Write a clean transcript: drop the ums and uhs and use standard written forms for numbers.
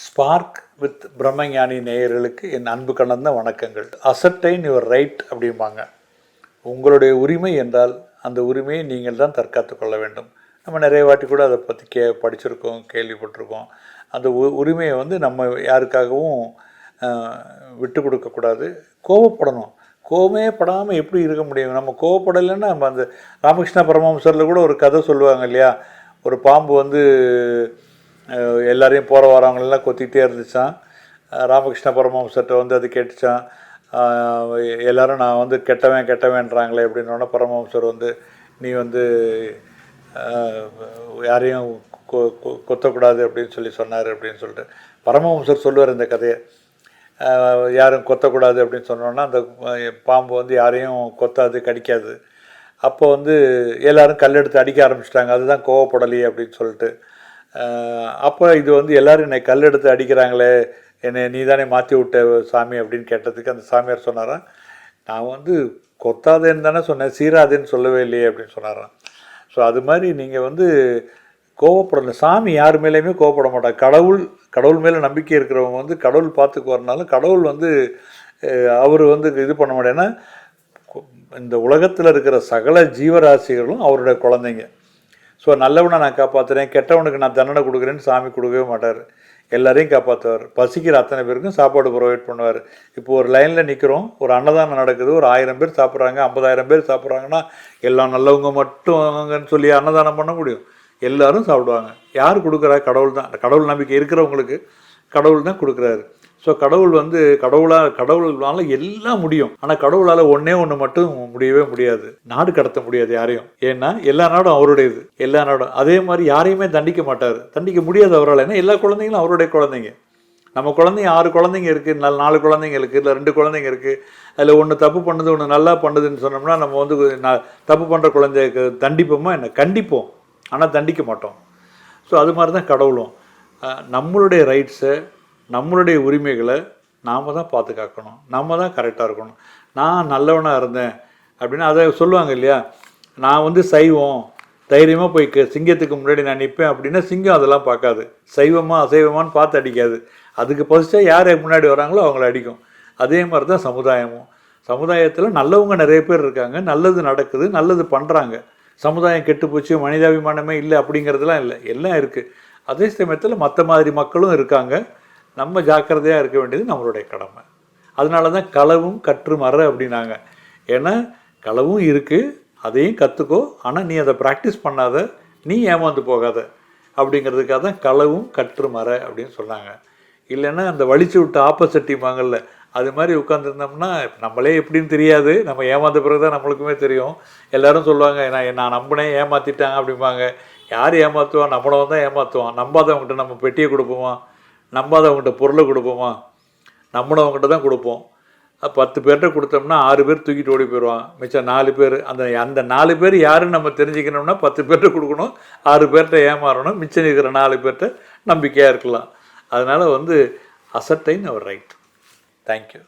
Spark with பிரம்மஞானி நேயர்களுக்கு என் அன்பு கலந்த வணக்கங்கள். அசர்டைன் யுவர் ரைட் அப்படிம்பாங்க. உங்களுடைய உரிமை என்றால் அந்த உரிமையை நீங்கள் தான் தற்காத்து கொள்ள வேண்டும். நம்ம நிறைய வாட்டி கூட அதை பற்றி படிச்சிருக்கோம், கேள்விப்பட்டிருக்கோம். அந்த உரிமையை நம்ம யாருக்காகவும் விட்டு கொடுக்கக்கூடாது. கோபப்படணும். கோபமே படாமல் எப்படி இருக்க முடியும்? நம்ம கோவப்படலைன்னா நம்ம அந்த ராமகிருஷ்ண பரமஹம்சரில் கூட ஒரு கதை சொல்லுவாங்க இல்லையா? ஒரு பாம்பு எல்லாரையும் போகிற வரவங்களெல்லாம் கொத்திக்கிட்டே இருந்துச்சான். ராமகிருஷ்ண பரமஹம்சர்கிட்ட அது கேட்டுச்சான், எல்லோரும் நான் கெட்டவேன்றாங்களே அப்படின்னோடனே பரமஹம்சர் நீ யாரையும் கொத்தக்கூடாது அப்படின்னு சொன்னார் அப்படின்னு சொல்லிட்டு பரமஹம்சர் சொல்லுவார் இந்த கதையை. யாரும் கொத்தக்கூடாது அப்படின்னு சொன்னோன்னா அந்த பாம்பு யாரையும் கொத்தாது, கடிக்காது. அப்போ எல்லோரும் கல்லெடுத்து அடிக்க ஆரம்பிச்சிட்டாங்க. அதுதான் கோவப்படலையே அப்படின்னு சொல்லிட்டு. அப்போ இது எல்லோரும் என்னை கல்லெடுத்து அடிக்கிறாங்களே, என்னை நீ தானே மாற்றி விட்ட சாமி அப்படின்னு கேட்டதுக்கு அந்த சாமியார் சொன்னாராம், நான் கொத்தாதேன்னு தானே சொன்னேன், சீராதேன்னு சொல்லவே இல்லையே அப்படின்னு சொன்னாராம். ஸோ அது மாதிரி நீங்கள் கோவப்படணும். சாமி யார் மேலேயுமே கோவப்பட மாட்டாங்க. கடவுள் மேலே நம்பிக்கை இருக்கிறவங்க கடவுள் பார்த்துக்குவார்னாலும் கடவுள் அவர் இது பண்ண மாட்டேன். ஏன்னா இந்த உலகத்தில் இருக்கிற சகல ஜீவராசிகளும் அவருடைய குழந்தைங்க. ஸோ நல்லவனை நான் காப்பாற்றுறேன், கெட்டவனுக்கு நான் தண்டனை கொடுக்குறேன்னு சாமி கொடுக்கவே மாட்டார். எல்லாரையும் காப்பாற்றுவார். பசிக்கிற அத்தனை பேருக்கும் சாப்பாடு ப்ரொவைட் பண்ணுவார். இப்போ ஒரு லைனில் நிற்கிறோம், ஒரு அன்னதானம் நடக்குது, ஒரு 1000 பேர் சாப்பிட்றாங்க, 50,000 பேர் சாப்பிட்றாங்கன்னா எல்லாம் நல்லவங்க மட்டும் சொல்லி அன்னதானம் பண்ண முடியும்? எல்லோரும் சாப்பிடுவாங்க. யார் கொடுக்குறா? கடவுள் தான். கடவுள் நம்பிக்கை இருக்கிறவங்களுக்கு கடவுள் தான் கொடுக்குறாரு. ஸோ கடவுள் கடவுளால் எல்லாம் முடியும். ஆனால் கடவுளால் ஒன்றே மட்டும் முடியவே முடியாது. நாடு கடத்த முடியாது யாரையும். ஏன்னா எல்லா நாடும் அவருடையது. எல்லா நாடும் அதே மாதிரி யாரையுமே தண்டிக்க மாட்டார். தண்டிக்க முடியாது அவரால். ஏன்னா எல்லா குழந்தைங்களும் அவருடைய குழந்தைங்க. நம்ம குழந்தைங்க 6 குழந்தைங்க இருக்குது, 4 குழந்தைங்க இருக்குது, இல்லை 2 குழந்தைங்க இருக்குது. அதில் ஒன்று தப்பு பண்ணுது, ஒன்று நல்லா பண்ணுதுன்னு சொன்னோம்னா நம்ம தப்பு பண்ணுற குழந்தைக்கு தண்டிப்போமா என்ன? கண்டிப்போம், ஆனால் தண்டிக்க மாட்டோம். ஸோ அது மாதிரி தான் கடவுளும். நம்மளுடைய ரைட்ஸை, நம்மளுடைய உரிமைகளை நாம் தான் பார்த்து காக்கணும். நம்ம தான் கரெக்டாக இருக்கணும். நான் நல்லவனாக இருந்தேன் அப்படின்னா அதை சொல்லுவாங்க இல்லையா? நான் சைவம், தைரியமாக போய் சிங்கத்துக்கு முன்னாடி நான் நிற்பேன் அப்படின்னா சிங்கம் அதெல்லாம் பார்க்காது. சைவமா அசைவமானு பார்த்து அடிக்காது. அதுக்கு பசிச்சா யார் முன்னாடி வராங்களோ அவங்கள அடிக்கும். அதே மாதிரி தான் சமுதாயமும். சமுதாயத்தில் நல்லவங்க நிறைய பேர் இருக்காங்க, நல்லது நடக்குது, நல்லது பண்ணுறாங்க. சமுதாயம் கெட்டுப்போச்சு, மனிதாபிமானமே இல்லை அப்படிங்கிறதுலாம் இல்லை, எல்லாம் இருக்குது. அதே சமயத்தில் மற்ற மாதிரி மக்களும் இருக்காங்க. நம்ம ஜாக்கிரதையாக இருக்க வேண்டியது நம்மளுடைய கடமை. அதனால தான் களவும் கற்று மற அப்படின்னாங்க. ஏன்னா களவும் இருக்குது, அதையும் கற்றுக்கோ, ஆனால் நீ அதை ப்ராக்டிஸ் பண்ணாத, நீ ஏமாந்து போகாத அப்படிங்கிறதுக்காக தான் களவும் கற்று மற அப்படின்னு சொன்னாங்க. இல்லைன்னா அந்த வலிச்சு விட்ட ஆப்போசிட்டிவாங்கல்ல, அது மாதிரி உட்காந்துருந்தோம்னா நம்மளே எப்படின்னு தெரியாது. நம்ம ஏமாந்த பிறகு தான் நம்மளுக்குமே தெரியும். எல்லோரும் சொல்லுவாங்க, நான் நம்பினேன் ஏமாற்றிட்டாங்க அப்படிம்பாங்க. யார் ஏமாற்றுவான்? நம்மளவன் தான் ஏமாற்றுவான். நம்பாதவங்ககிட்ட நம்ம பெட்டியை கொடுப்போமா? நம்பாதவங்ககிட்ட பொருளை கொடுப்போமா? நம்பினவங்ககிட்ட தான் கொடுப்போம். 10 பேர்கிட்ட கொடுத்தோம்னா 6 பேர் தூக்கிட்டு ஓடி போயிடுவான். மிச்சம் 4 பேர். அந்த 4 பேர் யாருன்னு நம்ம தெரிஞ்சுக்கணும்னா 10 பேர்கிட்ட கொடுக்கணும், 6 பேர்கிட்ட ஏமாறணும், மிச்சம் இருக்கிற 4 பேர்கிட்ட நம்பிக்கையாக இருக்கலாம். அதனால் அசர்டைன் அவர் ரைட். தேங்க்யூ.